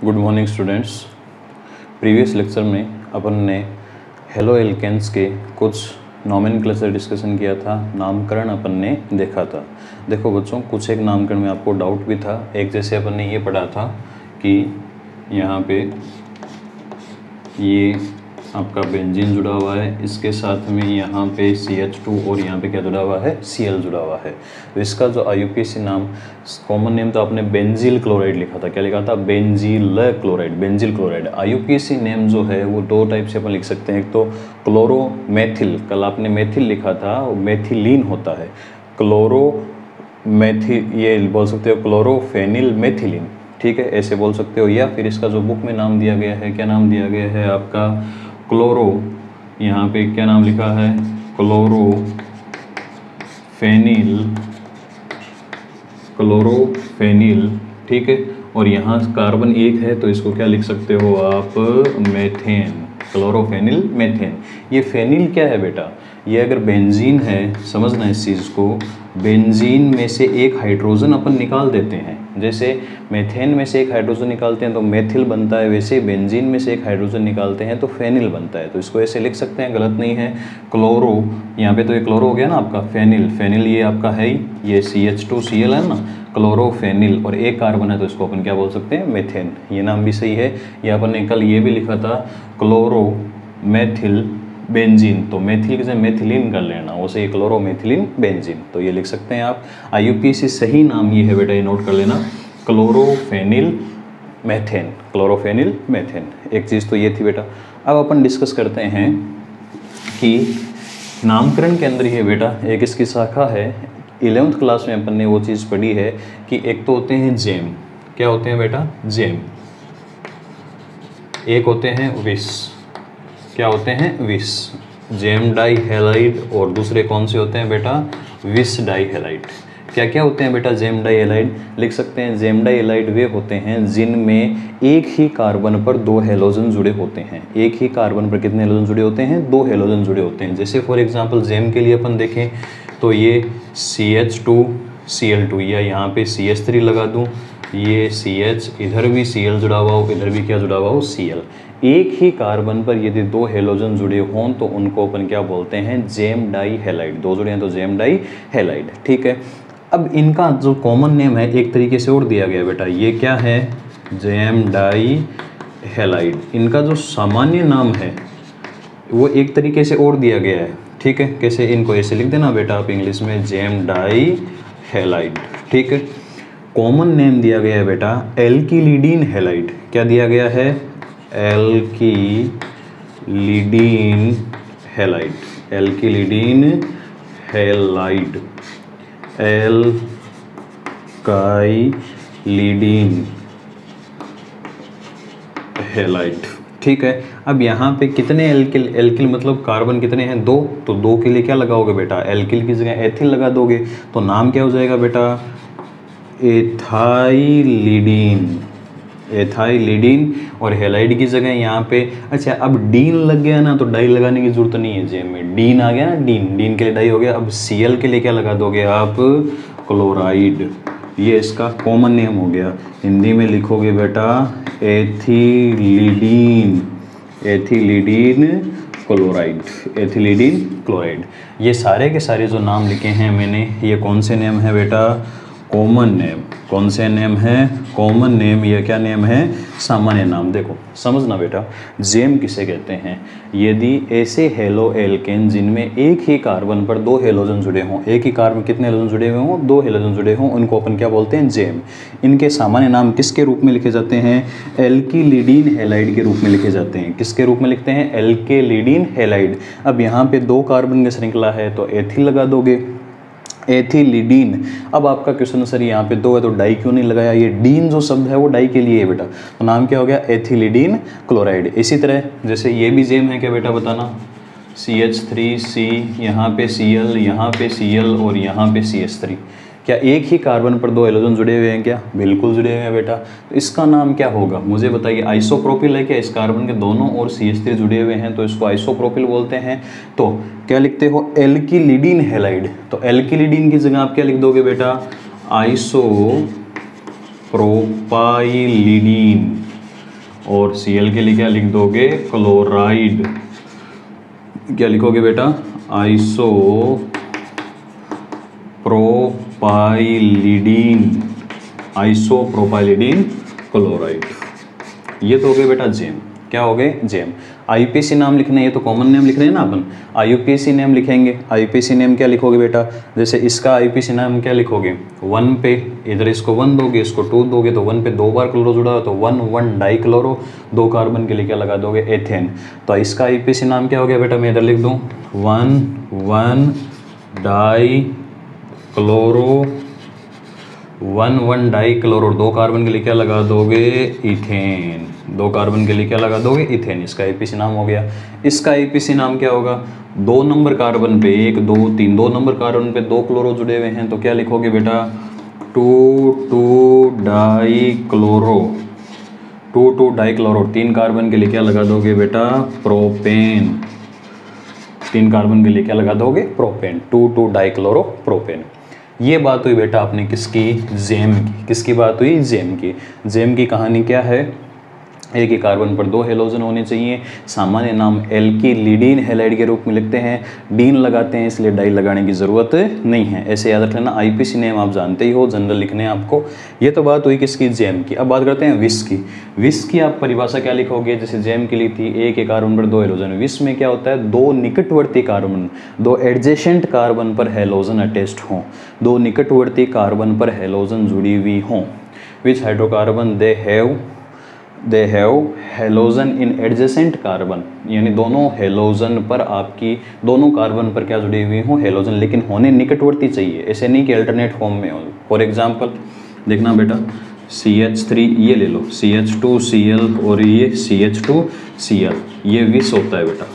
Good morning students. Previous lecture में अपन ने halo alkanes के कुछ नॉमेनक्लेचर डिस्कशन किया था, नामकरण अपन ने देखा था। देखो बच्चों, कुछ एक नामकरण में आपको डाउट भी था। एक जैसे अपन ने ये पढ़ा था कि यहाँ पे ये आपका बेंजीन जुड़ा हुआ है, इसके साथ में यहाँ पे CH2 और यहाँ पे क्या जुड़ा हुआ है, Cl जुड़ा हुआ है। तो इसका जो IUPAC नाम, कॉमन नेम तो आपने बेंजील क्लोराइड लिखा था। क्या लिखा था? बेंजील क्लोराइड, बेंजील क्लोराइड। IUPAC नेम जो है वो दो टाइप से अपन लिख सकते हैं। एक तो क्लोरोमेथिल, कल आपने मेथिल लिखा था, वो मेथिलीन होता है। क्लोरोमेथिल ये बोल सकते हो, क्लोरोफेनिल मेथिलीन, ठीक है, ऐसे बोल सकते हो। या फिर इसका जो बुक में नाम दिया गया है, क्या नाम दिया गया है आपका, क्लोरो, यहाँ पे क्या नाम लिखा है, क्लोरोफेनिल, ठीक है। और यहाँ कार्बन एक है तो इसको क्या लिख सकते हो आप, मेथेन, क्लोरोफेनिल मेथेन। ये फेनिल क्या है बेटा? ये अगर बेंजीन है, समझना इस चीज़ को, बेंजीन में से एक हाइड्रोजन अपन निकाल देते हैं। जैसे मेथेन में से एक हाइड्रोजन निकालते हैं तो मेथिल बनता है, वैसे बेंजीन में से एक हाइड्रोजन निकालते हैं तो फेनिल बनता है। तो इसको ऐसे लिख सकते हैं, गलत नहीं है। क्लोरो, यहाँ पे तो ये क्लोरो हो गया ना आपका, फेनिल, फेनिल ये आपका है ही, ये CH2Cl है ना, क्लोरोफेनिल, और एक कार्बन है तो इसको अपन क्या बोल सकते हैं, मेथेन। ये नाम भी सही है। ये अपन ने कल ये भी लिखा था, क्लोरोमेथिल बेंजीन, तो मेथिल की जगह मेथिलीन कर लेना, उसे क्लोरोमेथिलीन बेंजीन, तो ये लिख सकते हैं आप। IUPAC सही नाम ये है बेटा, ये नोट कर लेना, क्लोरोफेनिल मेथेन, क्लोरोफेनिल मेथेन। एक चीज़ तो ये थी बेटा। अब अपन डिस्कस करते हैं कि नामकरण के अंदर ये बेटा एक इसकी शाखा है। 11th क्लास में अपन ने वो चीज़ पढ़ी है कि एक तो होते हैं जेम, क्या होते हैं बेटा, जेम। एक होते हैं विस, क्या होते हैं, विस, जेम डाई हैलाइड। और दूसरे कौन से होते हैं बेटा, विस डाई हैलाइड। क्या क्या होते हैं बेटा जेम डाई हैलाइड? लिख सकते हैं, जेम डाई हैलाइड वे होते हैं जिनमें एक ही कार्बन पर दो हेलोजन जुड़े होते हैं। एक ही कार्बन पर कितने हेलोजन जुड़े होते हैं? दो हेलोजन जुड़े होते हैं। जैसे फॉर एग्जांपल जेम के लिए अपन देखें तो ये CH2Cl2, या यहाँ पे CH3 लगा दूँ, ये CH, इधर भी Cl जुड़ा हुआ हो, इधर भी क्या जुड़ा हुआ हो, Cl। एक ही कार्बन पर यदि दो हेलोजन जुड़े हों तो उनको अपन क्या बोलते हैं, जेम डाई हैलाइड। दो जुड़े हैं तो जेम डाई हैलाइड, ठीक है। अब इनका जो कॉमन नेम है एक तरीके से और दिया गया बेटा, ये क्या है, जेम डाई हैलाइड। इनका जो सामान्य नाम है वो एक तरीके से और दिया गया है, ठीक है। कैसे? इनको ऐसे लिख देना बेटा आप इंग्लिश में, जेम डाई हैलाइड, ठीक है। कॉमन नेम दिया गया है बेटा एल्किलिडीन हैलाइड। क्या दिया गया है? एल्किलिडीन हैलाइड, एल्किलिडीन हैलाइड, एल्काइलिडीन हैलाइड, ठीक है। अब यहाँ पे कितने एल्किल, एल्किल मतलब कार्बन कितने हैं, दो, तो दो के लिए क्या लगाओगे बेटा, एल्किल की जगह एथिल लगा दोगे, तो नाम क्या हो जाएगा बेटा, एथाइलिडीन, एथाइलिडीन। और हैलाइड की जगह यहाँ पे, अच्छा अब डीन लग गया ना तो डाई लगाने की जरूरत नहीं है, जेम में डीन आ गया ना, डीन, डीन के लिए डाई हो गया। अब Cl के लिए क्या लगा दोगे आप, क्लोराइड। ये इसका कॉमन नेम हो गया। हिंदी में लिखोगे बेटा एथिलीडीन, एथिलीडीन क्लोराइड, एथिलीडीन क्लोराइड। ये सारे के सारे जो नाम लिखे हैं मैंने, ये कौन से नेम है बेटा, कॉमन नेम। कौन से नेम है, कॉमन नेम। ये क्या नेम है, सामान्य नाम। देखो समझना बेटा, जेम किसे कहते हैं, यदि ऐसे हेलो एल्केन जिनमें एक ही कार्बन पर दो हेलोजन जुड़े हों, एक ही कार्बन कितने हेलोजन जुड़े हुए हों, दो हेलोजन जुड़े हों, उनको अपन क्या बोलते हैं, जेम। इनके सामान्य नाम किसके रूप में लिखे जाते हैं, एल्किलिडीन हैलाइड के रूप में लिखे जाते हैं। किसके रूप में लिखते हैं, एल्किलिडीन हैलाइड। अब यहाँ पे दो कार्बन की श्रृंखला है तो एथिल लगा दोगे, एथिलीडीन। अब आपका क्वेश्चन सर यहाँ पे दो है तो डाई क्यों नहीं लगाया, ये डीन जो शब्द है वो डाई के लिए है बेटा, तो नाम क्या हो गया, एथिलीडीन क्लोराइड। इसी तरह जैसे ये भी जेम है क्या बेटा, बताना, CH3C, यहाँ पे Cl, यहाँ पे Cl और यहाँ पे CH3। क्या एक ही कार्बन पर दो हेलोजन जुड़े हुए हैं क्या, बिल्कुल जुड़े हुए हैं बेटा। तो इसका नाम क्या होगा मुझे बताइए, आइसोप्रोपिल है क्या, इस कार्बन के दोनों और CH3 जुड़े हुए हैं तो इसको आइसोप्रोपिल बोलते हैं। तो क्या लिखते हो, एल्किलिडीन हैलाइड। तो एल्किलिडीन की जगह आप क्या लिख दोगे बेटा, आइसोप्रोपाइलिडीन, और Cl के लिए क्या लिख दोगे, क्लोराइड। क्या लिखोगे बेटा, आइसोप्रोपाइलिडीन क्लोराइड। ये तो हो गए बेटा जेम। क्या हो गए, जेम। आईयूपीएसी नाम लिखने, ये तो कॉमन नेम लिख रहे हैं ना अपन, आईयूपीएसी नेम लिखेंगे। आईयूपीएसी नेम क्या लिखोगे बेटा, जैसे इसका आईयूपीएसी नाम क्या लिखोगे, 1 पे इधर इसको 1 दोगे, इसको 2 दोगे, तो 1 पे 2 बार क्लोरो जुड़ा हो तो 1 डाई क्लोरो, 2 कार्बन के लिए क्या लगा दोगे, एथेन। तो इसका आईयूपीएसी नाम क्या हो गया बेटा, मैं इधर लिख दूँ 1 die chloro, 1 die chloro, 2 carbon के लिए क्या लगा दोगे, इथेन। 2 कार्बन के लिए क्या लगा दोगे, इथेन। इसका आईयूपीएसी नाम हो गया। इसका आईयूपीएसी नाम क्या होगा, 2 नंबर कार्बन पे 1 2 3, 2 नंबर कार्बन पे 2 क्लोरो जुड़े हुए हैं, तो क्या लिखोगे बेटा, 2 di chloro, 2 di chloro. 3 carbon के लिए क्या लगा दोगे बेटा, प्रोपेन। 3 कार्बन के लिए क्या लगा दोगे, प्रोपेन। 2 di chloro propane. ये बात हुई बेटा आपने किसकी, जेम की। किसकी बात हुई, जेम की। जेम की कहानी क्या है, एक ही कार्बन पर 2 हेलोजन होने चाहिए। सामान्य नाम एल्किलिडीन हैलाइड के रूप में लिखते हैं, डीन लगाते हैं, इसलिए डाई लगाने की ज़रूरत नहीं है। ऐसे याद रख लेना। आईपीसी नेम आप जानते ही हो, जनरल लिखने हैं आपको। ये तो बात हुई किसकी, जेम की। अब बात करते हैं विस की। विस की आप परिभाषा क्या लिखोगे, जैसे जेम के लिए थी, एक ही कार्बन पर 2 हेलोजन। विस में क्या होता है, 2 निकटवर्ती कार्बन, 2 एडजेसेंट कार्बन पर हेलोजन अटैच्ड हों, 2 निकटवर्ती कार्बन पर हेलोजन जुड़ी हुई हों। Which hydrocarbon they have halogen in adjacent carbon, यानी दोनों हेलोजन पर आपकी, दोनों कार्बन पर क्या जुड़ी हुई हो, हेलोजन, लेकिन होने निकटवर्ती चाहिए, ऐसे नहीं कि अल्टरनेट फॉर्म में हो। फॉर एग्जांपल देखना बेटा, CH3 ये ले लो, CH2Cl और ये CH2Cl, ये विस होता है बेटा।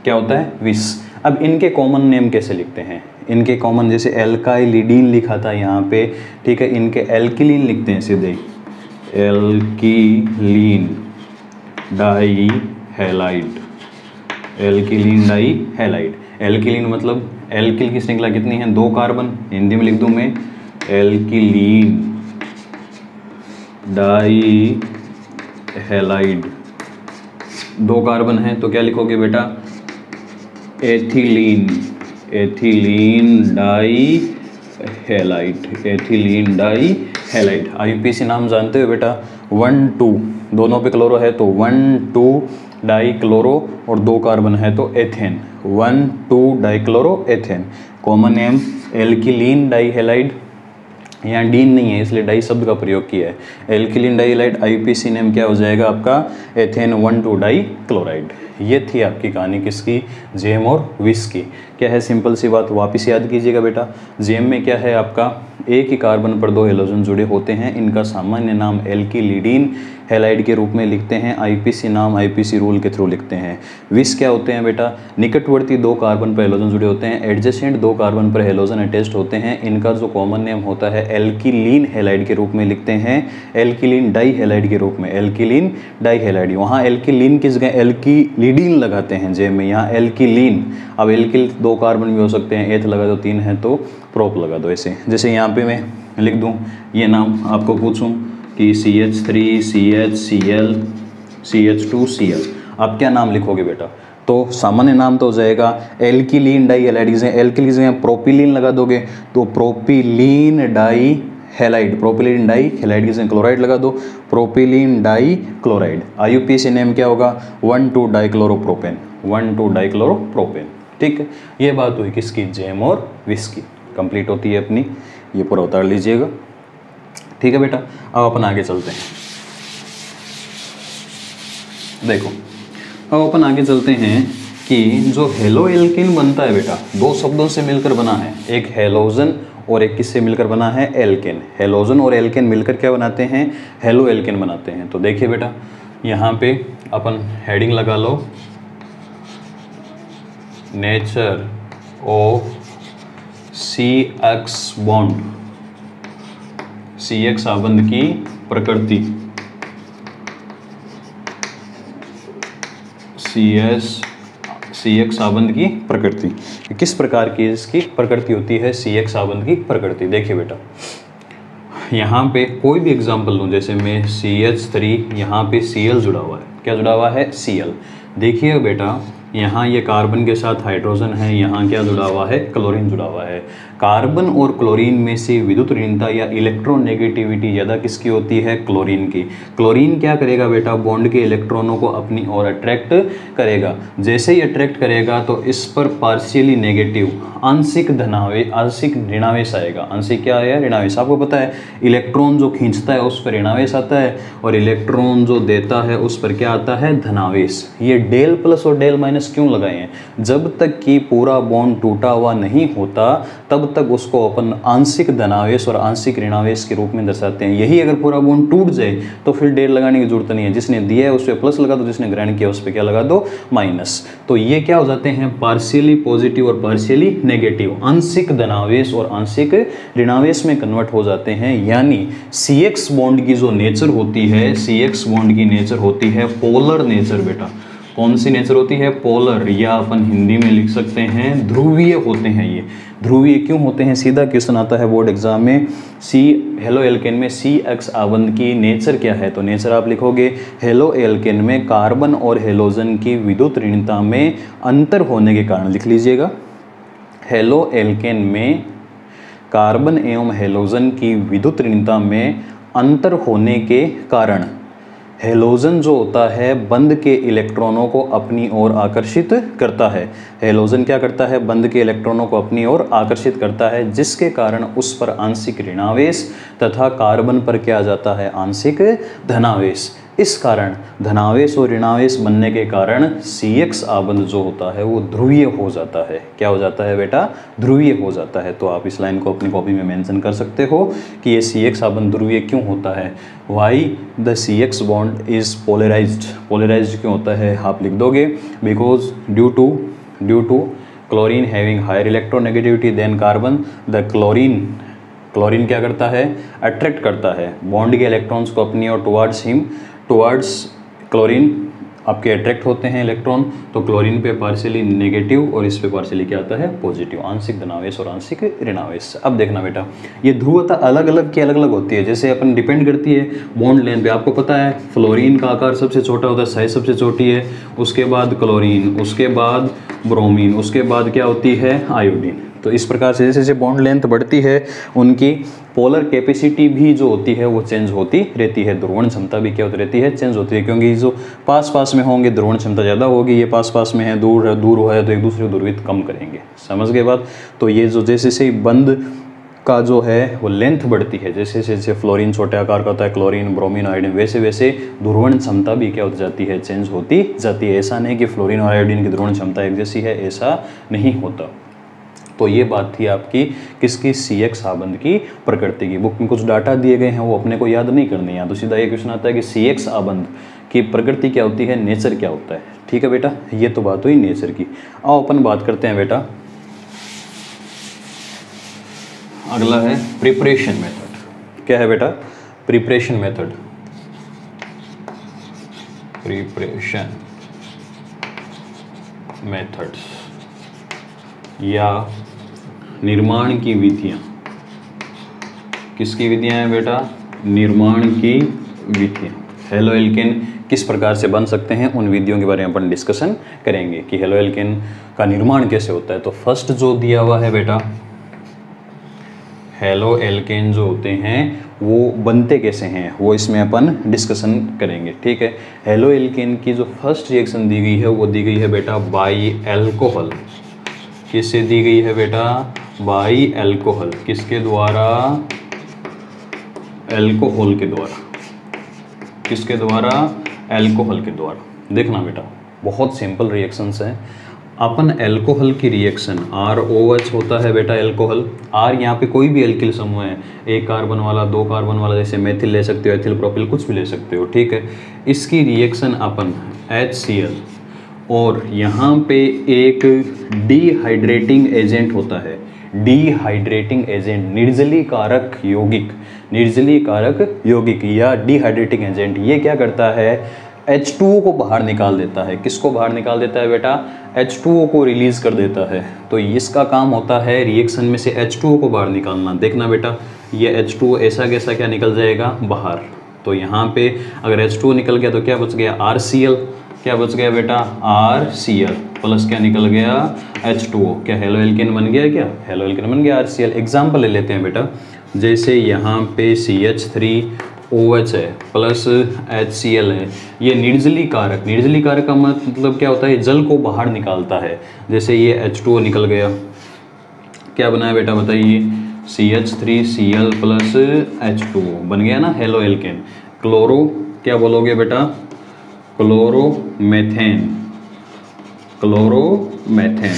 क्या होता है, विस। अब इनके कॉमन नेम कैसे लिखते हैं, इनके कॉमन, जैसे एल्काइलिडीन लिखा था यहाँ पे, ठीक है, इनके एल्किलीन लिखते हैं सीधे, एल्किलीन डाई हैलाइड, एल्किलीन डाई हैलाइड। एल्किलीन मतलब एल्किल की श्रृंखला कितनी है, 2 कार्बन, हिंदी में लिख दूं मैं, एल्किलीन डाई हैलाइड, 2 कार्बन है, तो क्या लिखोगे बेटा, ethylene, ethylene dihalide, ethylene die halide. IUPAC नाम जानते हो बेटा, 1 2, दोनों पे क्लोरो है तो 1 2 डाई क्लोरो, और 2 कार्बन है तो ethane, 1 2 di chloro ethane. Common name alkylene di halide, यहाँ डीन नहीं है इसलिए डाई शब्द का प्रयोग किया है। Alkylene di halide, IUPAC name क्या हो जाएगा आपका, एथेन 1 2 डाई क्लोराइड। ये थी आपकी कहानी किसकी, जेम और विस की। क्या है, सिंपल सी बात, वापस याद कीजिएगा बेटा। जेम में क्या है आपका, एक ही कार्बन पर 2 हेलोजन जुड़े होते हैं, इनका सामान्य नाम एल्किलिडीन हैलाइड के रूप में लिखते हैं, आईपीसी नाम आईपीसी रूल के थ्रू लिखते हैं। विस क्या होते हैं बेटा, निकटवर्ती 2 कार्बन पर हेलोजन जुड़े होते हैं, एडजेसेंट 2 कार्बन पर हेलोजन अटैच्ड होते हैं, इनका जो कॉमन नेम होता है एल्किलीन हैलाइड के रूप में लिखते हैं, एल्किलीन डाई हैलाइड के रूप में, एल्किलीन डाई हैलाइड। वहाँ एल्किलीन की जगह एल्किलिडीन लगाते हैं जेम में, यहाँ एल्किलीन। अब एल्किल 2 कार्बन भी हो सकते हैं, एथ लगा दो, 3 है तो प्रोप लगा दो। ऐसे जैसे यहाँ पे मैं लिख दूँ, ये नाम आपको पूछूँ कि CH3 CHCl CH2Cl, आप क्या नाम लिखोगे बेटा, तो सामान्य नाम तो हो जाएगा एल्किलीन डाई हैलाइड, एल्किल की जगह प्रोपिलीन लगा दोगे तो propylene dihalide, propylene dihalide की जगह क्लोराइड लगा दो, propylene dichloride. IUPAC name क्या होगा, 1 2 डाइक्लोरोप्रोपेन, 1 2 डाइक्लोरोप्रोपेन। ठीक है, ये बात हुई किसकी, जेम और विस की। कंप्लीट होती है अपनी, ये पूरा उतार लीजिएगा। ठीक है बेटा, अब अपन आगे चलते हैं। देखो, अब अपन आगे चलते हैं कि जो हेलो एल्केन बनता है बेटा, 2 शब्दों से मिलकर बना है, एक हेलोजन और एक किससे मिलकर बना है, एल्केन। हेलोजन और एल्केन मिलकर क्या बनाते हैं, हेलो एल्केन बनाते हैं। तो देखिए बेटा, यहाँ पे अपन हेडिंग लगा लो, nature of CX bond, CX संबंध की प्रकृति, CX संबंध की प्रकृति, किस प्रकार की इसकी प्रकृति होती है, CX संबंध की प्रकृति। देखिए बेटा, यहाँ पे कोई भी एग्जांपल लूँ, जैसे मैं CH3, यहाँ पे Cl जुड़ा हुआ है, क्या जुड़ा हुआ है? Cl। देखिए बेटा यहाँ ये कार्बन के साथ हाइड्रोजन है, यहाँ क्या जुड़ा हुआ है? क्लोरीन जुड़ा हुआ है। कार्बन और क्लोरीन में से विद्युत ऋणता या इलेक्ट्रोनेगेटिविटी ज़्यादा किसकी होती है? क्लोरीन की। क्लोरीन क्या करेगा बेटा? बॉन्ड के इलेक्ट्रॉनों को अपनी ओर अट्रैक्ट करेगा। जैसे ही अट्रैक्ट करेगा तो इस पर पार्शियली नेगेटिव, आंशिक धनावेश, आंशिक ऋणावेश आएगा। आंशिक क्या है? ऋणावेश। आपको पता है इलेक्ट्रॉन जो खींचता है उस पर ऋणावेश आता है, और इलेक्ट्रॉन जो देता है उस पर क्या आता है? धनावेश। ये डेल प्लस और डेल माइनस क्यों लगाए हैं? जब तक कि पूरा बॉन्ड टूटा हुआ नहीं होता तब तक उसको अपन आंशिक धनावेश और आंशिक ऋणावेश के रूप में दर्शाते हैं। यही अगर पूरा बॉन्ड टूट जाए तो फिर डेल लगाने की जरूरत नहीं है। जिसने दिया है उस पर प्लस लगा दो, जिसने ग्रहण किया उस पर क्या लगा दो? माइनस। तो ये क्या हो जाते हैं? पार्शियली पॉजिटिव और पार्शियली नेगेटिव, आंशिक धनावेश और आंशिक ऋणावेश में कन्वर्ट हो जाते हैं। यानी CX बॉन्ड की जो नेचर होती है, CX बॉन्ड की नेचर होती है पोलर नेचर। बेटा कौन सी नेचर होती है? पोलर, या अपन हिंदी में लिख सकते हैं ध्रुवीय होते हैं। ये ध्रुवीय क्यों होते हैं? सीधा क्वेश्चन आता है बोर्ड एग्जाम में। हेलो एल्केन में CX आबंध की नेचर क्या है? तो नेचर आप लिखोगे हेलो एल्केन में कार्बन और हेलोजन की विद्युत ऋणता में अंतर होने के कारण, लिख लीजिएगा। हेलो एल्केन में कार्बन एवं हेलोजन की विद्युत ऋणता में अंतर होने के कारण हेलोजन जो होता है बंध के इलेक्ट्रॉनों को अपनी ओर आकर्षित करता है। हेलोजन क्या करता है? बंध के इलेक्ट्रॉनों को अपनी ओर आकर्षित करता है, जिसके कारण उस पर आंशिक ऋणावेश तथा कार्बन पर क्या आ जाता है? आंशिक धनावेश। इस कारण धनावेश और ऋणावेश बनने के कारण CX आबंध जो होता है वो ध्रुवीय हो जाता है। क्या हो जाता है बेटा? ध्रुवीय हो जाता है। तो आप इस लाइन को अपनी कॉपी में मेंशन कर सकते हो कि ये CX आबंध ध्रुवीय क्यों होता है। Why the CX bond is polarized. Polarized क्यों होता है आप लिख दोगे, because due to chlorine having higher electronegativity than carbon, the chlorine क्या करता है? अट्रैक्ट करता है बॉन्ड के इलेक्ट्रॉन्स को अपनी और टुवर्ड्स क्लोरीन आपके अट्रैक्ट होते हैं इलेक्ट्रॉन। तो क्लोरीन पे पार्शियली नेगेटिव और इस पे पार्शियली क्या आता है? पॉजिटिव, आंशिक धनावेश और आंशिक ऋणावेश। अब देखना बेटा ये ध्रुवता अलग अलग की अलग अलग होती है। जैसे अपन डिपेंड करती है बॉन्ड लेंथ पे। आपको पता है फ्लोरीन का आकार सबसे छोटा होता है, साइज सबसे छोटी है, उसके बाद क्लोरीन, उसके बाद ब्रोमीन, उसके बाद क्या होती है? आयोडीन। तो इस प्रकार से जैसे जैसे बॉन्ड लेंथ बढ़ती है उनकी पोलर कैपेसिटी भी जो होती है वो चेंज होती रहती है। ध्रुवण क्षमता भी क्या होती रहती है? चेंज होती है, क्योंकि जो पास में होंगे ध्रुवण क्षमता ज़्यादा होगी, ये पास में है, दूर है तो एक दूसरे को ध्रुवित कम करेंगे। समझ गए बात? तो ये जो जैसे जैसे बंध का जो है वो लेंथ बढ़ती है, जैसे जैसे फ्लोरीन छोटे आकार का होता है, क्लोरीन, ब्रोमीन, आयोडीन, वैसे वैसे ध्रुवण क्षमता भी क्या होती जाती है? चेंज होती जाती है। ऐसा नहीं कि फ्लोरीन और आयोडीन की ध्रुवण क्षमता एक जैसी है, ऐसा नहीं होता। तो ये बात थी आपकी किसकी? CX आबंध की प्रकृति की। बुक में कुछ डाटा दिए गए हैं वो अपने को याद नहीं करनी है, तो सीधा ये क्वेश्चन आता है कि CX आबंध की प्रकृति क्या होती है, नेचर क्या होता है। ठीक है बेटा, ये तो बात हुई नेचर की। आओ अपन बात करते हैं बेटा, अगला है प्रिपरेशन मेथड। क्या है बेटा? Preparation method. प्रिपरेशन मेथड्स या निर्माण की विधियां। किसकी विधियां हैं बेटा? निर्माण की विधियां। हेलो एल्केन किस प्रकार से बन सकते हैं उन विधियों के बारे में अपन डिस्कशन करेंगे कि हेलो एल्केन का निर्माण कैसे होता है। तो फर्स्ट जो दिया हुआ है बेटा, हेलो एल्केन जो होते हैं वो बनते कैसे हैं वो इसमें अपन डिस्कशन करेंगे। ठीक है, हेलो एल्केन की जो फर्स्ट रिएक्शन दी गई है वो दी गई है बेटा बाई अल्कोहल। किससे दी गई है बेटा? By alcohol. किसके द्वारा? अल्कोहल के द्वारा। किसके द्वारा? अल्कोहल के द्वारा। देखना बेटा बहुत सिंपल रिएक्शंस हैं। अपन अल्कोहल की रिएक्शन ROH होता है बेटा अल्कोहल। R यहाँ पे कोई भी एल्किल समूह है, एक कार्बन वाला, दो कार्बन वाला, जैसे मेथिल ले सकते हो, एथिल प्रोपिल, कुछ भी ले सकते हो। ठीक है, इसकी रिएक्शन अपन HCl और यहाँ पे एक डिहाइड्रेटिंग एजेंट होता है, डिहाइड्रेटिंग एजेंट, निर्जलीकारक यौगिक, निर्जलीकारक यौगिक या डिहाइड्रेटिंग एजेंट। ये क्या करता है? H2O को बाहर निकाल देता है। किसको बाहर निकाल देता है बेटा? H2O को रिलीज़ कर देता है। तो इसका काम होता है रिएक्शन में से H2O को बाहर निकालना। देखना बेटा, ये H2O ऐसा कैसा क्या निकल जाएगा बाहर। तो यहाँ पे अगर H2O निकल गया तो क्या बच गया? RCl। क्या बच गया बेटा? RCl प्लस क्या निकल गया? H2O। क्या हेलो एल्केन बन गया? क्या हेलो एल्केन बन गया RCl। एग्जाम्पल ले लेते हैं बेटा, जैसे यहाँ पे CH3OH है प्लस HCl है। ये निर्जली कारक, निर्जली कारक का मतलब क्या होता है? जल को बाहर निकालता है। जैसे ये H2O निकल गया, क्या बनाया बेटा बताइए? CH3Cl प्लस H2O बन गया ना हेलो एल्केन। क्लोरो क्या बोलोगे बेटा? क्लोरोमेथेन। क्लोरोमेथेन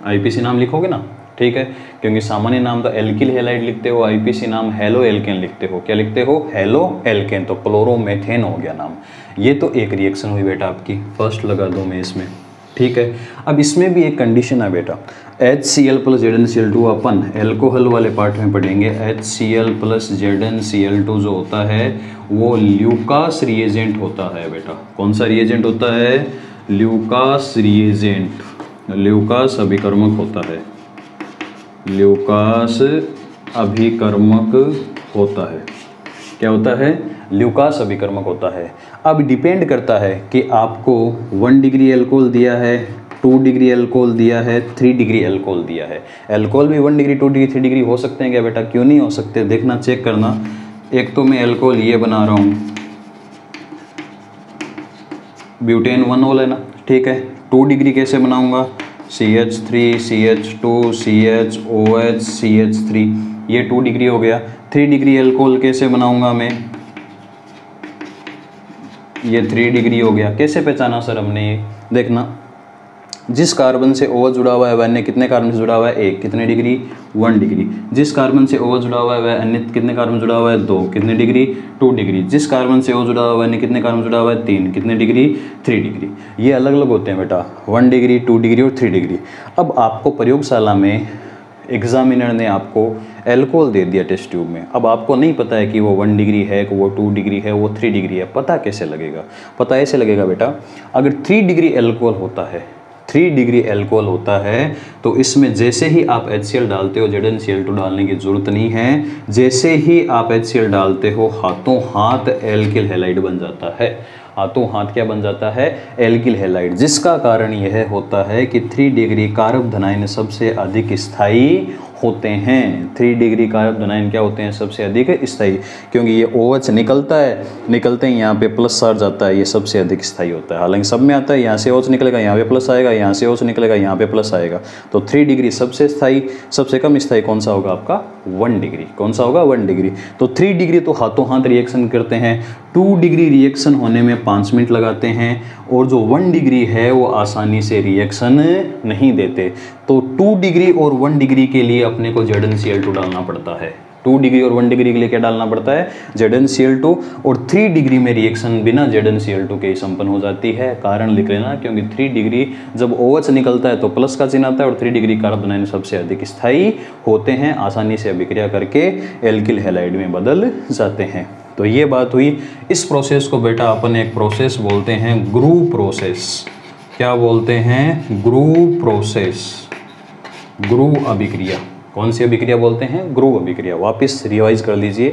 IPC नाम लिखोगे ना, ठीक है, क्योंकि सामान्य नाम तो एल्किल हैलाइड लिखते हो, IPC नाम हेलो एल्केन लिखते हो। क्या लिखते हो? Halo alkane. तो क्लोरोमेथेन हो गया नाम। ये तो एक रिएक्शन हुई बेटा आपकी, फर्स्ट लगा दो मैं इसमें, ठीक है। अब इसमें भी एक कंडीशन है बेटा, HCl प्लस ZnCl2 अपन एल्कोहल वाले पार्ट में पढ़ेंगे। HCl प्लस ZnCl2 जो होता है वो ल्यूकास रिएजेंट होता है बेटा। कौन सा रिएजेंट होता है? Lucas reagent. ल्यूकास अभिकर्मक होता है। ल्यूकास अभिकर्मक होता है। क्या होता है? ल्यूकास अभिकर्मक होता है। अब डिपेंड करता है कि आपको 1 डिग्री एल्कोहल दिया है, 2 डिग्री एल्कोहल दिया है, 3 डिग्री एल्कोहल दिया है। एल्कोहल भी 1 डिग्री, 2 डिग्री, 3 डिग्री हो सकते हैं क्या बेटा? क्यों नहीं हो सकते? देखना, चेक करना। एक तो मैं एल्कोहल ये बना रहा हूँ, ब्यूटेन 1 होल है ना, ठीक है। 2 डिग्री कैसे बनाऊंगा? CH3 CH2 CHOH CH3, ये 2 डिग्री हो गया। 3 डिग्री एल्कोहल कैसे बनाऊंगा मैं? ये 3 डिग्री हो गया। कैसे पहचाना सर हमने? ये देखना, जिस कार्बन से OH जुड़ा हुआ है वह अन्य कितने कार्बन से जुड़ा हुआ है? 1। कितने डिग्री? 1 डिग्री। जिस कार्बन से OH जुड़ा हुआ है वह अन्य कितने कार्बन जुड़ा हुआ है? 2। कितने डिग्री? 2 डिग्री। जिस कार्बन से OH जुड़ा हुआ है अन्य कितने कार्बन जुड़ा हुआ है? 3। कितने डिग्री? 3 डिग्री। ये अलग अलग होते हैं बेटा, 1 डिग्री, 2 डिग्री और 3 डिग्री। अब आपको प्रयोगशाला में एग्जामिनर ने आपको एल्कोहल दे दिया टेस्ट ट्यूब में। अब आपको नहीं पता है कि वो 1 डिग्री है, कि वो 2 डिग्री है, वो 3 डिग्री है। पता कैसे लगेगा? पता ऐसे लगेगा बेटा, अगर 3 डिग्री एल्कोहल होता है, 3 डिग्री एल्कोहल होता है तो इसमें जैसे ही आप HCl डालते हो, ZnCl2 डालने की ज़रूरत नहीं है। जैसे ही आप HCl डालते हो, हाथों हाथ एल्किल हैलाइड बन जाता है। हाथों हाथ क्या बन जाता है? Alkyl halide. जिसका कारण यह होता है कि 3 डिग्री कार्बोधनाइन सबसे अधिक स्थायी होते हैं। 3 डिग्री कार्बोधनाइन क्या होते हैं? सबसे अधिक स्थायी, क्योंकि ये OH निकलता है, निकलते ही यहाँ पे प्लस चार्ज आता है, ये सबसे अधिक स्थायी होता है। हालांकि सब में आता है, यहाँ से OH निकलेगा, यहाँ पे प्लस आएगा, यहाँ से OH निकलेगा, यहाँ पे प्लस आएगा। तो 3 डिग्री सबसे स्थायी। सबसे कम स्थायी कौन सा होगा आपका? 1 डिग्री। कौन सा होगा? 1 डिग्री। तो 3 डिग्री तो हाथों हाथ रिएक्शन करते हैं। 2 डिग्री रिएक्शन होने में 5 मिनट लगाते हैं, और जो 1 डिग्री है वो आसानी से रिएक्शन नहीं देते। तो 2 डिग्री और 1 डिग्री के लिए अपने को ZnCl2 डालना पड़ता है। 2 डिग्री और 1 डिग्री के लिए क्या डालना पड़ता है? ZnCl2। और 3 डिग्री में रिएक्शन बिना ZnCl2 के ही संपन्न हो जाती है। कारण लिख लेना, क्योंकि 3 डिग्री जब OH निकलता है तो प्लस का चिन्ह आता है, और 3 डिग्री कार्बोधनाइन सबसे अधिक स्थायी होते हैं, आसानी से अभिक्रिया करके एल्किल हैलाइड में बदल जाते हैं। तो ये बात हुई। इस प्रोसेस को बेटा अपन एक प्रोसेस बोलते हैं, ग्रूव प्रोसेस। क्या बोलते हैं? Groove process. ग्रूव अभिक्रिया। कौन सी अभिक्रिया बोलते हैं? ग्रूव अभिक्रिया। वापस रिवाइज कर लीजिए।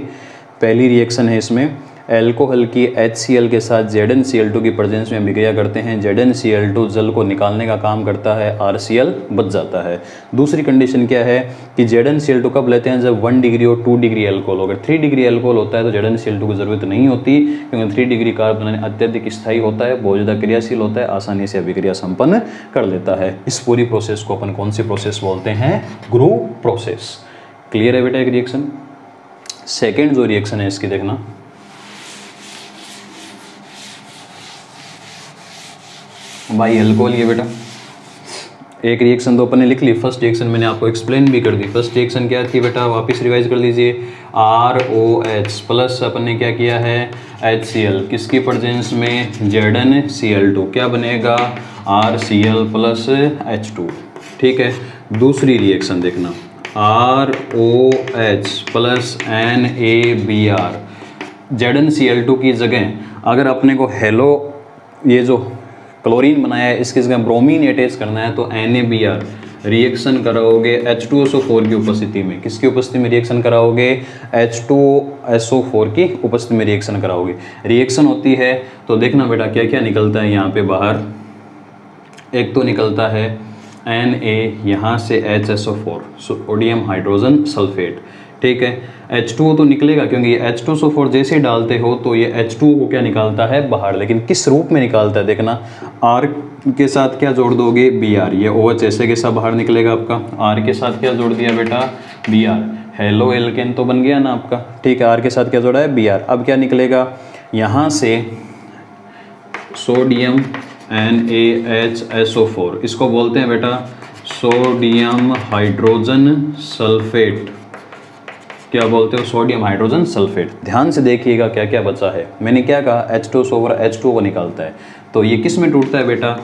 पहली रिएक्शन है, इसमें एल्कोहल की HCl के साथ ZnCl2 की प्रेजेंस में अभिक्रिया करते हैं। ZnCl2 जल को निकालने का काम करता है, RCl बच जाता है। दूसरी कंडीशन क्या है कि ZnCl2 कब लेते हैं? जब 1 डिग्री और 2 डिग्री एल्कोहल। अगर 3 डिग्री एल्कोहल होता है तो ZnCl2 की जरूरत नहीं होती, क्योंकि 3 डिग्री कार्बोधनाइन अत्यधिक स्थायी होता है, बहुत ज़्यादा क्रियाशील होता है, आसानी से अभिक्रिया संपन्न कर लेता है। इस पूरी प्रोसेस को अपन कौन सी प्रोसेस बोलते हैं? Groove process. क्लियर है बेटा एक रिएक्शन। सेकेंड जो रिएक्शन है इसकी देखना, बाई एल्कोहल। ये बेटा एक रिएक्शन तो अपन ने लिख ली। फर्स्ट रिएक्शन मैंने आपको एक्सप्लेन भी कर दी। फर्स्ट रिएक्शन क्या थी बेटा? वापस रिवाइज कर लीजिए। ROH प्लस अपन ने क्या किया है? HCl। किसकी प्रेजेंस में? ZnCl2। क्या बनेगा? RCl plus H2। ठीक है। दूसरी रिएक्शन देखना, ROH प्लस NaBr। ZnCl2 की जगह अगर अपने को हेलो ये जो क्लोरीन बनाया है इसके जगह ब्रोमीन अटैच करना है तो NaBr रिएक्शन कराओगे H2SO4 की उपस्थिति में। किसकी उपस्थिति में रिएक्शन कराओगे? H2SO4 की उपस्थिति में रिएक्शन कराओगे। रिएक्शन होती है तो देखना बेटा क्या क्या निकलता है यहाँ पे बाहर। एक तो निकलता है Na, यहाँ से HSO4 सोडियम हाइड्रोजन सल्फेट, ठीक है। H2O तो निकलेगा क्योंकि ये H2SO4 जैसे डालते हो तो ये H2O को क्या निकालता है? बाहर। लेकिन किस रूप में निकालता है देखना, R के साथ क्या जोड़ दोगे? Br, ये OH ऐसे कैसा बाहर निकलेगा आपका। R के साथ क्या जोड़ दिया बेटा? Br, हेलो एल्केन तो बन गया ना आपका, ठीक है। R के साथ क्या जोड़ा है? Br। अब क्या निकलेगा यहाँ से? सोडियम NaHSO4, इसको बोलते हैं बेटा सोडियम हाइड्रोजन सल्फेट। क्या बोलते हो? Sodium hydrogen sulphate. ध्यान से देखिएगा क्या क्या बचा है। मैंने क्या कहा? H2SO4 H2O को निकालता है तो ये किस में टूटता है बेटा?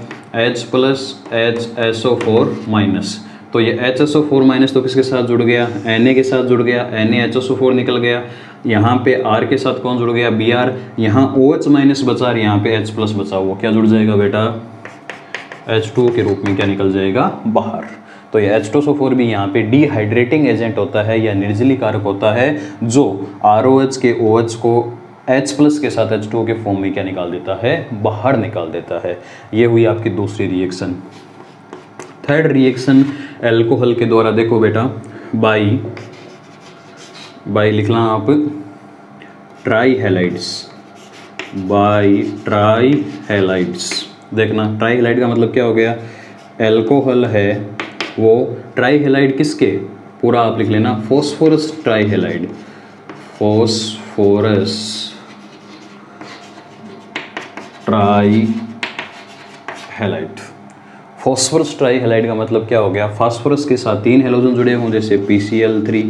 H plus HSO4 minus. तो ये HSO4 माइनस तो किसके साथ जुड़ गया? Na के साथ जुड़ गया, NaHSO4 निकल गया। यहाँ पे R के साथ कौन जुड़ गया? Br। यहाँ OH माइनस बचा और यहाँ पे H प्लस बचा, वो क्या जुड़ जाएगा बेटा? H2O के रूप में क्या निकल जाएगा? बाहर। तो ये H2SO4 भी यहाँ पे डिहाइड्रेटिंग एजेंट होता है या निर्जलीकारक होता है जो ROH के OH को H प्लस के साथ H2O के फॉर्म में क्या निकाल देता है? बाहर निकाल देता है। ये हुई आपकी दूसरी रिएक्शन। थर्ड रिएक्शन एल्कोहल के द्वारा, देखो बेटा बाई लिखना आप try halides, by try halides. देखना ट्राई हैलाइड का मतलब क्या हो गया? एल्कोहल है वो ट्राई हैलाइड किसके? पूरा आप लिख लेना phosphorus try halide, phosphorus try halide. Phosphorus try halide का मतलब क्या हो गया? फास्फोरस के साथ 3 हैलोजन जुड़े हों जैसे PCl3,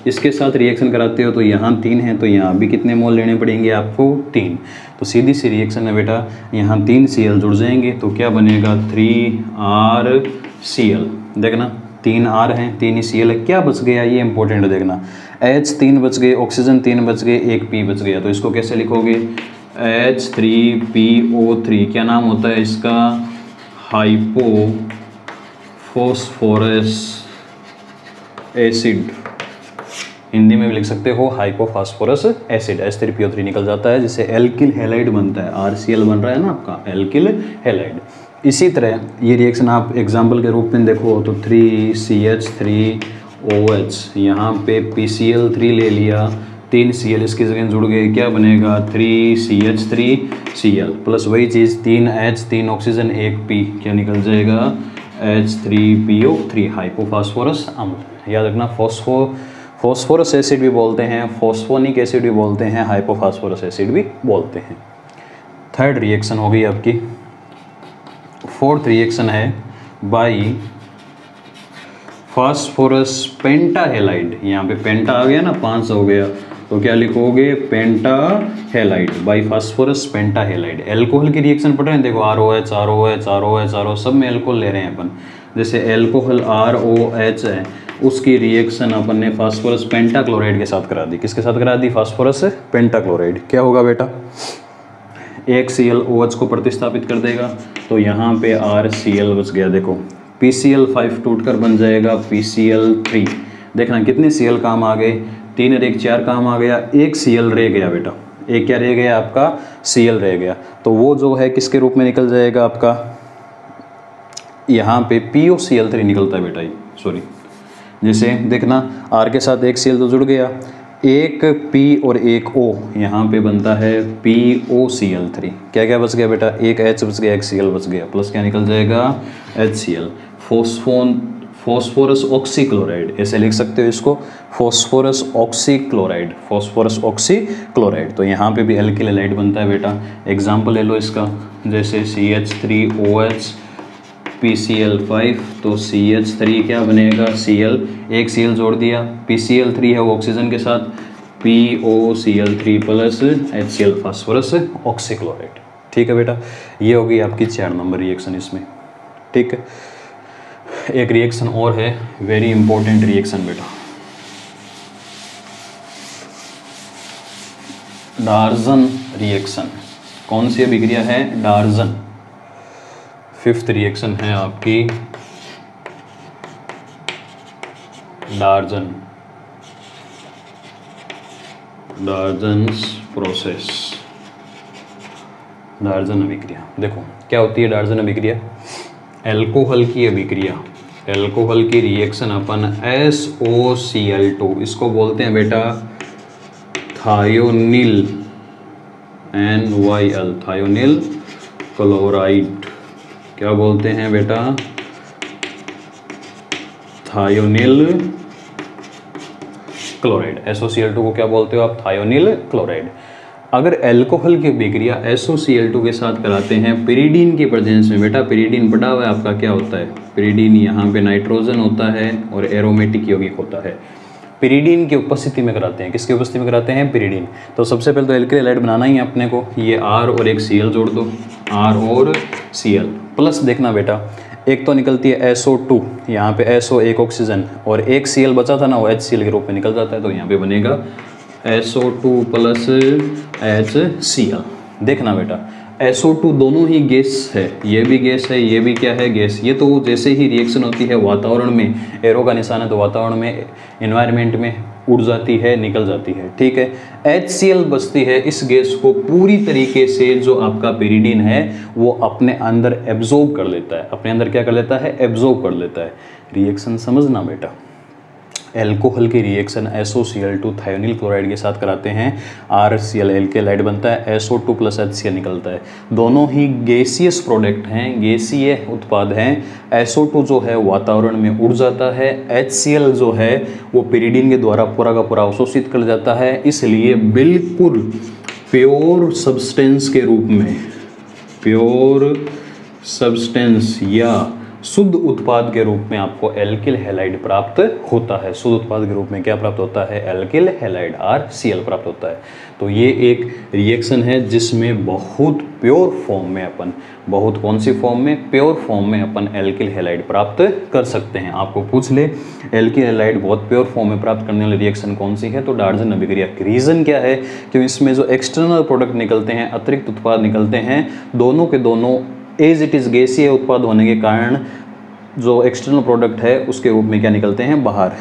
इसके साथ रिएक्शन कराते हो तो यहाँ 3 हैं तो यहाँ भी कितने मोल लेने पड़ेंगे आपको? 3। तो सीधी सी रिएक्शन है बेटा, यहाँ 3 Cl जुड़ जाएंगे तो क्या बनेगा? 3RCl। देखना 3 R हैं, 3 Cl है, क्या बच गया? ये इंपॉर्टेंट है देखना, H 3 बच गए, ऑक्सीजन 3 बच गए, एक P बच गया। तो इसको कैसे लिखोगे? H3PO3। क्या नाम होता है इसका? Hypophosphorous acid. हिंदी में भी लिख सकते हो हाइपोफॉस्फोरस एसिड। H3PO3 निकल जाता है जिससे एल्किल हैलाइड बनता है। RCl बन रहा है ना आपका एल्किल हैलाइड। इसी तरह ये रिएक्शन आप एग्जाम्पल के रूप में देखो तो 3CH3OH, यहाँ पे PCl3 ले लिया, 3 Cl इसकी जगह जुड़ गए, क्या बनेगा? 3CH3Cl प्लस वही चीज़ 3H 3 ऑक्सीजन 1 P, क्या निकल जाएगा? H3PO3 हाइपोफॉस्फोरस अम्ल। याद रखना फॉस्फोरस एसिड भी बोलते हैं, फॉस्फोनिक एसिड भी बोलते हैं, हाइपोफॉस्फोरस एसिड भी बोलते हैं। थर्ड रिएक्शन हो गई आपकी। फोर्थ रिएक्शन है बाई फास्फोरस पेंटाहेलाइड। यहाँ पे पेंटा आ गया ना, 5 हो गया तो क्या लिखोगे? Pentahalide, by phosphorus pentahalide. Alcohol की रिएक्शन पढ़ रहे हैं, देखो ROH ROH ROH RO सब में एल्कोहल ले रहे हैं अपन। जैसे एल्कोहल ROH है उसकी रिएक्शन अपन ने फास्फोरस पेंटाक्लोराइड के साथ करा दी। किसके साथ करा दी? Phosphorus pentachloride. क्या होगा बेटा? एक Cl OH को प्रतिस्थापित कर देगा तो यहाँ पे RCl बच गया। देखो PCl5 टूटकर बन जाएगा PCl3। देखना कितने Cl काम आ गए? 3 और 1 4 काम आ गया, एक Cl रह गया बेटा। एक क्या रह गया आपका? Cl रह गया। तो वो जो है किसके रूप में निकल जाएगा आपका? यहाँ पे POCl3 निकलता है बेटा, ये सॉरी। जैसे देखना R के साथ एक Cl तो जुड़ गया, एक P और एक O, यहाँ पे बनता है POCl3। क्या क्या बच गया बेटा? एक H बच गया, एक Cl बच गया, प्लस क्या निकल जाएगा? HCl। फॉस्फोरस ऑक्सीक्लोराइड, ऐसे लिख सकते हो इसको, फॉस्फोरस ऑक्सीक्लोराइड, फॉस्फोरस ऑक्सीक्लोराइड। तो यहाँ पे भी एल्किल हैलाइड बनता है बेटा। एग्जाम्पल ले लो इसका, जैसे CH3OH PCl5, तो CH3 क्या बनेगा? Cl, एक Cl जोड़ दिया, PCl3 है वो ऑक्सीजन के साथ, POCl3 plus HCl phosphorus oxychloride. ठीक है बेटा, ये होगी आपकी 4 नंबर रिएक्शन इसमें। ठीक है, एक रिएक्शन और है, वेरी इंपॉर्टेंट रिएक्शन बेटा, डार्जन रिएक्शन। कौन सी अभिक्रिया है? डार्जन। फिफ्थ रिएक्शन है आपकी डार्जन, डार्जन्स प्रोसेस, डार्जन अभिक्रिया। देखो क्या होती है डार्जन अभिक्रिया? एल्कोहल की अभिक्रिया, एल्कोहल की रिएक्शन अपन SOCl2, इसको बोलते हैं बेटा थायोनिल NYL, थायोनिल क्लोराइड। क्या बोलते हैं बेटा? Thionyl chloride. SOCl2 को क्या बोलते हो आप? Thionyl chloride. अगर एल्कोहल की अभिक्रिया SOCl2 के साथ कराते हैं पिरीडीन की प्रेजेंस में, बेटा पिरीडीन पढ़ा हुआ है आपका, क्या होता है पिरीडीन? यहाँ पे नाइट्रोजन होता है और एरोमेटिक यौगिक होता है। पिरीडीन की उपस्थिति में कराते हैं, किसकी उपस्थिति में कराते हैं? पिरीडीन। तो सबसे पहले तो एल्किल हैलाइड बनाना ही है अपने को, ये R और एक Cl जोड़ दो, R और Cl प्लस देखना बेटा, एक तो निकलती है SO2, यहाँ पे SO एक ऑक्सीजन और एक Cl बचा था ना, वो HCl के रूप में निकल जाता है, तो यहाँ पे बनेगा SO2 प्लस HCl। देखना बेटा SO2 दोनों ही गैस है, ये भी गैस है, ये भी क्या है? गैस। ये तो जैसे ही रिएक्शन होती है वातावरण में, एरो का निशान है तो वातावरण में, एनवायरनमेंट में उड़ जाती है, निकल जाती है, ठीक है। HCl बचती है, इस गैस को पूरी तरीके से जो आपका पिरीडीन है वो अपने अंदर एब्जॉर्ब कर लेता है, अपने अंदर क्या कर लेता है? एब्जॉर्ब कर लेता है। रिएक्शन समझना बेटा, एल्कोहल की रिएक्शन SOCl2 थायोनिल क्लोराइड के साथ कराते हैं, RCl एल्केलाइड बनता है, SO2 प्लस HCl निकलता है। दोनों ही गैसियस प्रोडक्ट हैं, गैसीय उत्पाद हैं। SO2 जो है वातावरण में उड़ जाता है, HCl जो है वो पिरीडीन के द्वारा पूरा का पूरा अवशोषित कर जाता है, इसलिए बिल्कुल प्योर सब्सटेंस के रूप में, प्योर सब्सटेंस या शुद्ध उत्पाद के रूप में आपको एल्किल हैलाइड प्राप्त होता है। शुद्ध उत्पाद के रूप में क्या प्राप्त होता है? एल्किल हैलाइड RCl प्राप्त होता है। तो ये एक रिएक्शन है जिसमें बहुत प्योर फॉर्म में अपन, बहुत कौन सी फॉर्म में? प्योर फॉर्म में अपन एल्किल हैलाइड प्राप्त कर सकते हैं। आपको पूछ ले एल्किल हैलाइड बहुत प्योर फॉर्म में प्राप्त करने वाली रिएक्शन कौन सी है, तो डार्जन अभिक्रिया। रीज़न क्या है? क्योंकि इसमें जो एक्सटर्नल प्रोडक्ट निकलते हैं, अतिरिक्त उत्पाद निकलते हैं, दोनों के दोनों एज इट इज़ गैसीय उत्पाद होने के कारण जो एक्सटर्नल प्रोडक्ट है उसके रूप में क्या निकलते हैं? बाहर।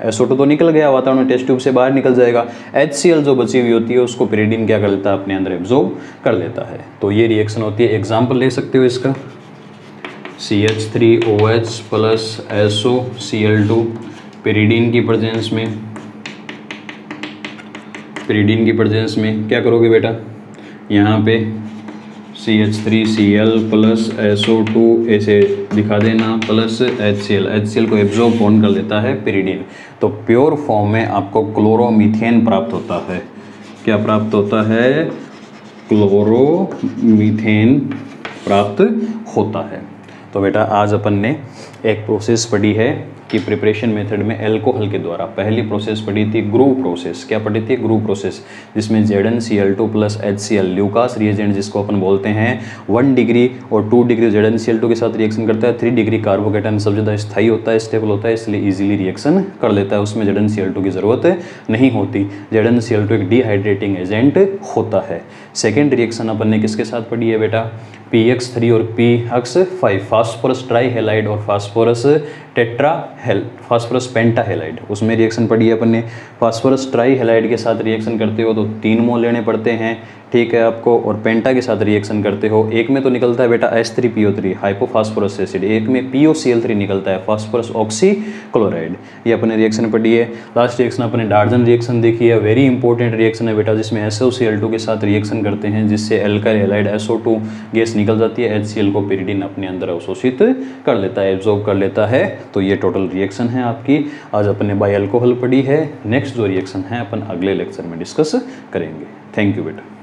SO2 तो निकल गया वातावरण में, टेस्ट ट्यूब से बाहर निकल जाएगा। HCl जो बची हुई होती है उसको पिरीडीन क्या कर लेता है? अपने अंदर एब्जॉर्ब कर लेता है। तो ये रिएक्शन होती है। एग्जाम्पल ले सकते हो इसका, CH3OH प्लस SOCl2 पिरीडीन की प्रेजेंस में, पिरीडीन की प्रेजेंस में क्या करोगे बेटा? यहाँ पे CH3Cl प्लस SO2 ऐसे दिखा देना प्लस HCl को एब्जॉर्ब कौन कर लेता है? पिरीडीन। तो प्योर फॉर्म में आपको क्लोरोमीथेन प्राप्त होता है। क्या प्राप्त होता है? क्लोरोमीथेन प्राप्त होता है। तो बेटा आज अपन ने एक प्रोसेस पढ़ी है कि प्रिपरेशन मेथड में एल्कोहल के द्वारा। पहली प्रोसेस पढ़ी थी ग्रूव प्रोसेस। क्या पढ़ी थी? ग्रूव प्रोसेस, जिसमें ZnCl2 plus HCl Lucas reagent जिसको अपन बोलते हैं 1 डिग्री और 2 डिग्री ZnCl2 के साथ रिएक्शन करता है। 3 डिग्री कार्बोकेटाइन सब ज़्यादा स्थायी होता है, स्टेबल होता है, इसलिए इजीली रिएक्शन कर लेता है, उसमें ZnCl2 की ज़रूरत नहीं होती। ZnCl2 एक डिहाइड्रेटिंग एजेंट होता है। सेकेंड रिएक्शन अपन ने किसके साथ पढ़ी है बेटा? PX3 और PX5, फास्फोरस ट्राई हैलाइड और फास्फोरस फास्फोरस पेंटा हैलाइड, उसमें रिएक्शन पढ़ी है अपन ने। फास्फोरस ट्राई हैलाइड के साथ रिएक्शन करते हो तो 3 मोल लेने पड़ते हैं, ठीक है आपको, और पेंटा के साथ रिएक्शन करते हो, एक में तो निकलता है बेटा H3PO3 हाइपोफास्फोरस एसिड, एक में POCl3 निकलता है फास्फोरस ऑक्सी क्लोराइड। ये अपने रिएक्शन पढ़ी है। लास्ट रिएक्शन अपने डार्जन रिएक्शन देखी है, वेरी इंपॉर्टेंट रिएक्शन है बेटा, जिसमें SOCl2 के साथ रिएक्शन करते हैं जिससे एल्काइल हैलाइड SO2 गैस निकल जाती है, HCl को पिरीडीन अपने अंदर अवशोषित कर लेता है, एब्जॉर्ब कर लेता है। तो ये टोटल रिएक्शन है आपकी। आज अपने बाय अल्कोहल पढ़ी है। नेक्स्ट जो रिएक्शन है अपन अगले लेक्चर में डिस्कस करेंगे। थैंक यू बेटा।